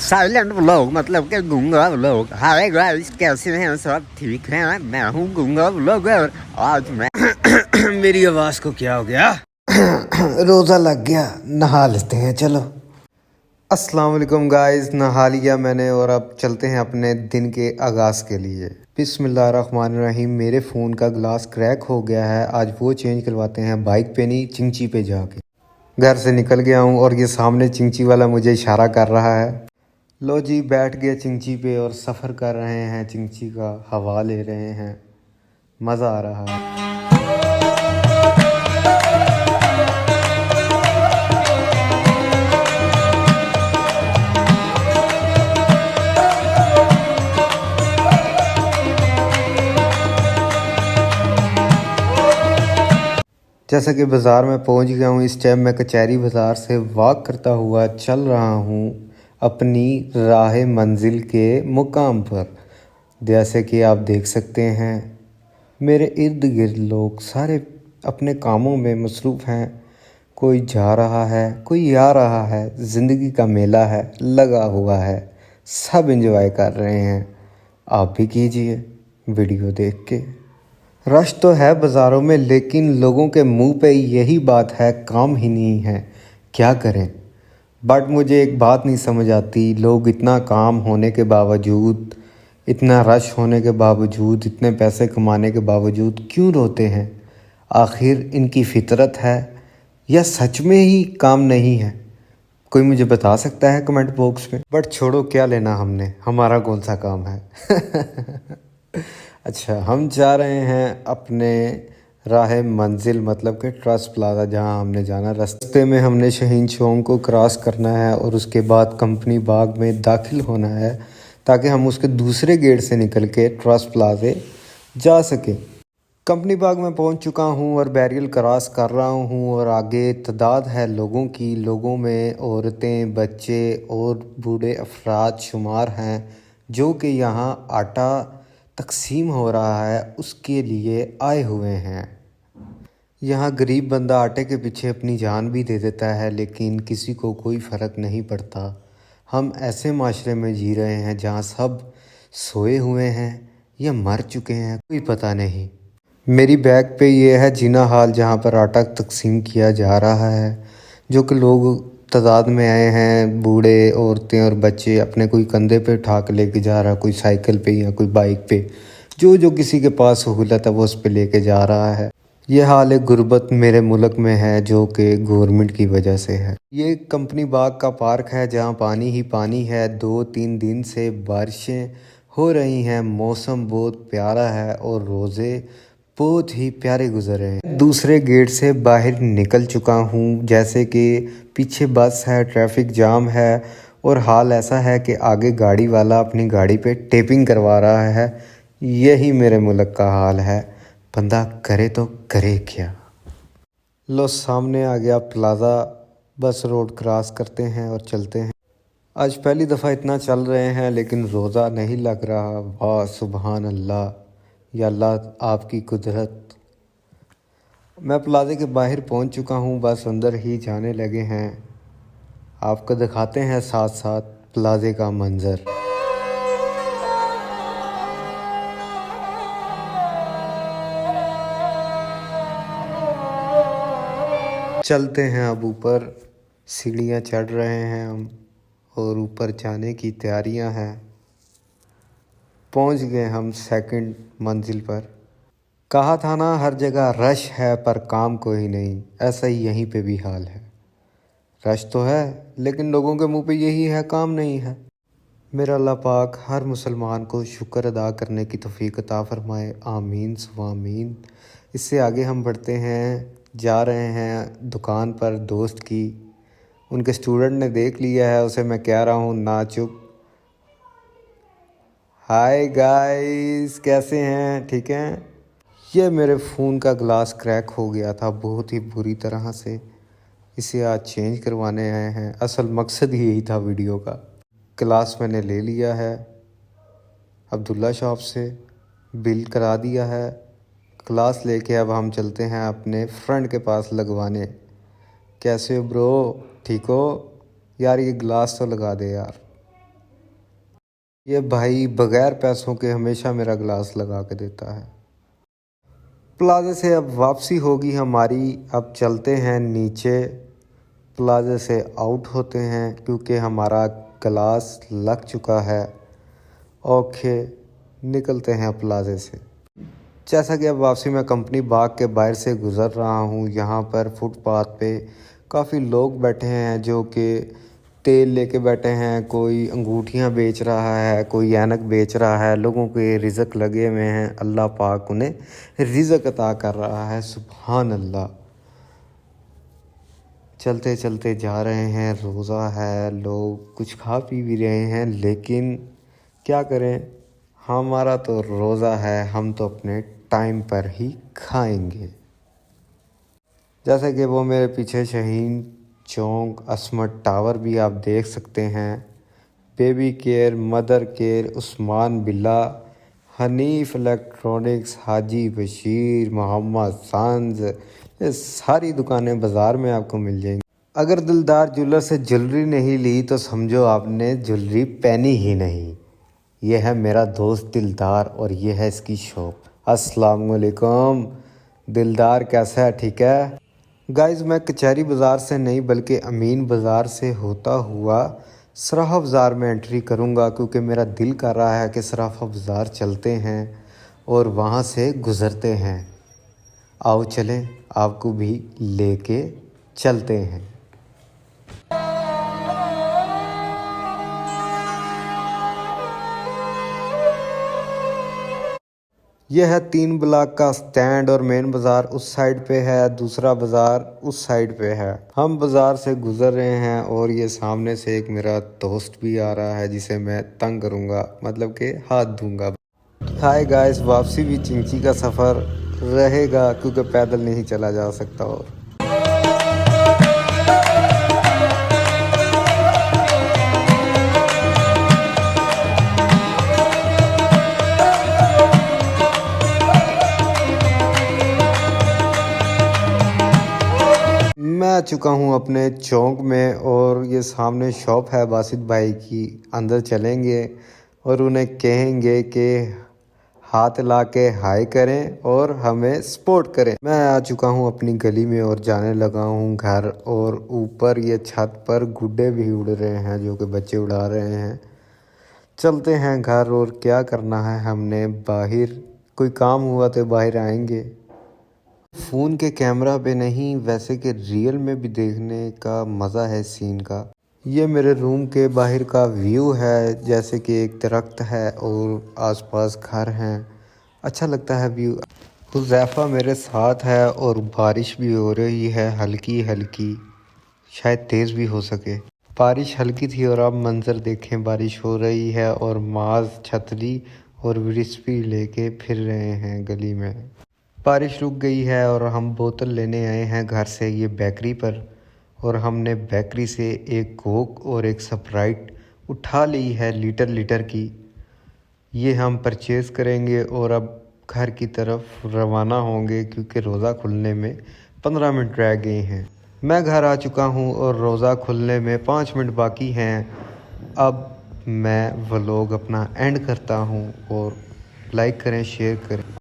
Silent vlog मतलब कि गूंगा व्लॉग। हाय गाइस, कैसे हैं सब? ठीक है, मैं हूँ गूंगा व्लॉगर। आज मैं मेरी आवाज को क्या हो गया? रोजा लग गया, नहा लेते हैं चलो। अस्सलाम वालेकुम गाइस, नहा लिया मैंने और अब चलते हैं अपने दिन के आगाज़ के लिए। बिस्मिल्लाहिर्रहमानिर्रहीम। मेरे फ़ोन का ग्लास क्रैक हो गया है, आज वो चेंज करवाते हैं, बाइक पे नहीं चिंची पे जाके। घर से निकल गया हूँ और ये सामने चिंची वाला मुझे इशारा कर रहा है। लो जी, बैठ गए चिंची पे और सफ़र कर रहे हैं, चिंची का हवा ले रहे हैं, मज़ा आ रहा है। जैसा कि बाज़ार में पहुंच गया हूं, इस टाइम मैं कचहरी बाज़ार से वॉक करता हुआ चल रहा हूं अपनी राह मंजिल के मुकाम पर। जैसे कि आप देख सकते हैं, मेरे इर्द गिर्द लोग सारे अपने कामों में मसरूफ़ हैं। कोई जा रहा है, कोई आ रहा है, ज़िंदगी का मेला है, लगा हुआ है, सब एंजॉय कर रहे हैं। आप भी कीजिए वीडियो देख के। रश तो है बाज़ारों में, लेकिन लोगों के मुंह पे यही बात है, काम ही नहीं है, क्या करें। बट मुझे एक बात नहीं समझ आती, लोग इतना काम होने के बावजूद, इतना रश होने के बावजूद, इतने पैसे कमाने के बावजूद क्यों रोते हैं? आखिर इनकी फितरत है या सच में ही काम नहीं है? कोई मुझे बता सकता है कमेंट बॉक्स में। बट छोड़ो, क्या लेना हमने, हमारा कौन सा काम है। अच्छा, हम जा रहे हैं अपने राह मंजिल मतलब कि ट्रस्ट प्लाजा, जहां हमने जाना। रास्ते में हमने शहीन चौक को क्रॉस करना है और उसके बाद कंपनी बाग में दाखिल होना है, ताकि हम उसके दूसरे गेट से निकल के ट्रस्ट प्लाजे जा सकें। कंपनी बाग में पहुंच चुका हूं और बैरियल क्रॉस कर रहा हूं और आगे तादाद है लोगों की। लोगों में औरतें, बच्चे और बूढ़े अफराद शुमार हैं, जो कि यहां आटा तकसीम हो रहा है उसके लिए आए हुए हैं। यहाँ गरीब बंदा आटे के पीछे अपनी जान भी दे देता है, लेकिन किसी को कोई फ़र्क नहीं पड़ता। हम ऐसे माशरे में जी रहे हैं जहाँ सब सोए हुए हैं या मर चुके हैं, कोई पता नहीं। मेरी बैग पे ये है जीना हाल, जहाँ पर आटा तकसीम किया जा रहा है, जो कि लोग तादाद में आए हैं। बूढ़े, औरतें और बच्चे अपने कोई कंधे पे उठा के लेके जा रहा है, कोई साइकिल पे या कोई बाइक पे, जो जो किसी के पास सहूलत है वो उस पे लेके जा रहा है। ये हाल है गुर्बत मेरे मुल्क में है, जो कि गवर्नमेंट की वजह से है। ये कंपनी बाग का पार्क है, जहाँ पानी ही पानी है। 2-3 दिन से बारिशें हो रही हैं, मौसम बहुत प्यारा है और रोज़े बहुत ही प्यारे गुजर रहे हैं। दूसरे गेट से बाहर निकल चुका हूँ, जैसे कि पीछे बस है, ट्रैफिक जाम है और हाल ऐसा है कि आगे गाड़ी वाला अपनी गाड़ी पे टेपिंग करवा रहा है। यही मेरे मुल्क का हाल है, बंदा करे तो करे क्या। लो, सामने आ गया प्लाज़ा, बस रोड क्रॉस करते हैं और चलते हैं। आज पहली दफ़ा इतना चल रहे हैं, लेकिन रोज़ा नहीं लग रहा। वाह सुबहान अल्लाह, या अल्लाह आपकी कुदरत। मैं प्लाज़े के बाहर पहुंच चुका हूं, बस अंदर ही जाने लगे हैं। आपको दिखाते हैं साथ साथ प्लाज़े का मंज़र। चलते हैं अब ऊपर, सीढ़ियाँ चढ़ रहे हैं हम और ऊपर जाने की तैयारियां हैं। पहुंच गए हम सेकंड मंजिल पर। कहा था ना, हर जगह रश है पर काम कोई नहीं, ऐसा ही यहीं पे भी हाल है। रश तो है, लेकिन लोगों के मुंह पे यही है, काम नहीं है। मेरा अल्लाह पाक हर मुसलमान को शुक्र अदा करने की तौफीक अता फरमाए, आमीन सुम्मा आमीन। इससे आगे हम बढ़ते हैं, जा रहे हैं दुकान पर दोस्त की। उनके स्टूडेंट ने देख लिया है, उसे मैं कह रहा हूँ ना चुप। हाय गाइस, कैसे हैं? ठीक हैं? ये मेरे फ़ोन का ग्लास क्रैक हो गया था बहुत ही बुरी तरह से, इसे आज चेंज करवाने आए हैं। असल मकसद ही यही था वीडियो का। ग्लास मैंने ले लिया है अब्दुल्ला शॉप से, बिल करा दिया है। ग्लास लेके अब हम चलते हैं अपने फ्रेंड के पास लगवाने। कैसे हो ब्रो, ठीक हो? यार ये ग्लास तो लगा दे यार। ये भाई बगैर पैसों के हमेशा मेरा गिलास लगा के देता है। प्लाज़े से अब वापसी होगी हमारी। अब चलते हैं नीचे, प्लाज़े से आउट होते हैं क्योंकि हमारा गिलास लग चुका है। ओके, निकलते हैं प्लाज़े से। जैसा कि अब वापसी मैं कंपनी बाग के बाहर से गुज़र रहा हूँ। यहाँ पर फुटपाथ पे काफ़ी लोग बैठे हैं जो कि तेल लेके बैठे हैं, कोई अंगूठियाँ बेच रहा है, कोई ऐनक बेच रहा है। लोगों के रिज़्क लगे हुए हैं, अल्लाह पाक उन्हें रिज़्क अता कर रहा है। सुभान अल्लाह। चलते चलते जा रहे हैं, रोज़ा है, लोग कुछ खा पी भी रहे हैं, लेकिन क्या करें, हमारा तो रोज़ा है, हम तो अपने टाइम पर ही खाएंगे। जैसे कि वो मेरे पीछे शाहीन चौक, असमत टावर भी आप देख सकते हैं। Baby care, mother care, Usman बिल्ला, हनीफ इलेक्ट्रॉनिक्स, हाजी बशीर, मोहम्मद सांज, ये सारी दुकानें बाज़ार में आपको मिल जाएंगी। अगर दिलदार ज्वेलर से ज्वेलरी नहीं ली तो समझो आपने ज्वेलरी पहनी ही नहीं। ये है मेरा दोस्त दिलदार और ये है इसकी शॉप। अस्सलाम वालेकुम दिलदार, कैसा है? ठीक है गाइस, मैं कचहरी बाज़ार से नहीं बल्कि अमीन बाज़ार से होता हुआ सराफा बाज़ार में एंट्री करूंगा क्योंकि मेरा दिल कर रहा है कि सराफा बाज़ार चलते हैं और वहां से गुज़रते हैं। आओ चलें, आपको भी लेके चलते हैं। यह है 3 ब्लॉक का स्टैंड और मेन बाज़ार उस साइड पे है, दूसरा बाज़ार उस साइड पे है। हम बाज़ार से गुज़र रहे हैं और ये सामने से एक मेरा दोस्त भी आ रहा है जिसे मैं तंग करूँगा, मतलब कि हाथ दूंगा। हाय गाइस, वापसी भी चिंची का सफ़र रहेगा क्योंकि पैदल नहीं चला जा सकता। और मैं आ चुका हूँ अपने चौक में और ये सामने शॉप है बासित भाई की। अंदर चलेंगे और उन्हें कहेंगे कि हाथ ला के हाय करें और हमें सपोर्ट करें। मैं आ चुका हूँ अपनी गली में और जाने लगा हूँ घर। और ऊपर ये छत पर गुड्डे भी उड़ रहे हैं जो कि बच्चे उड़ा रहे हैं। चलते हैं घर और क्या करना है हमने, बाहर कोई काम हुआ तो बाहर आएंगे। फ़ोन के कैमरा पे नहीं, वैसे कि रियल में भी देखने का मज़ा है सीन का। ये मेरे रूम के बाहर का व्यू है, जैसे कि एक दरख्त है और आसपास घर हैं। अच्छा लगता है व्यू। हुज़ैफ़ा मेरे साथ है और बारिश भी हो रही है हल्की हल्की, शायद तेज़ भी हो सके। बारिश हल्की थी और अब मंज़र देखें, बारिश हो रही है और माज छतरी और विस्पी लेके फिर रहे हैं गली में। बारिश रुक गई है और हम बोतल लेने आए हैं घर से ये बेकरी पर। और हमने बेकरी से एक कोक और एक स्प्राइट उठा ली है लीटर लीटर की। ये हम परचेज़ करेंगे और अब घर की तरफ रवाना होंगे क्योंकि रोज़ा खुलने में 15 मिनट रह गए हैं। मैं घर आ चुका हूँ और रोज़ा खुलने में 5 मिनट बाकी हैं। अब मैं व्लॉग अपना एंड करता हूँ और लाइक करें, शेयर करें।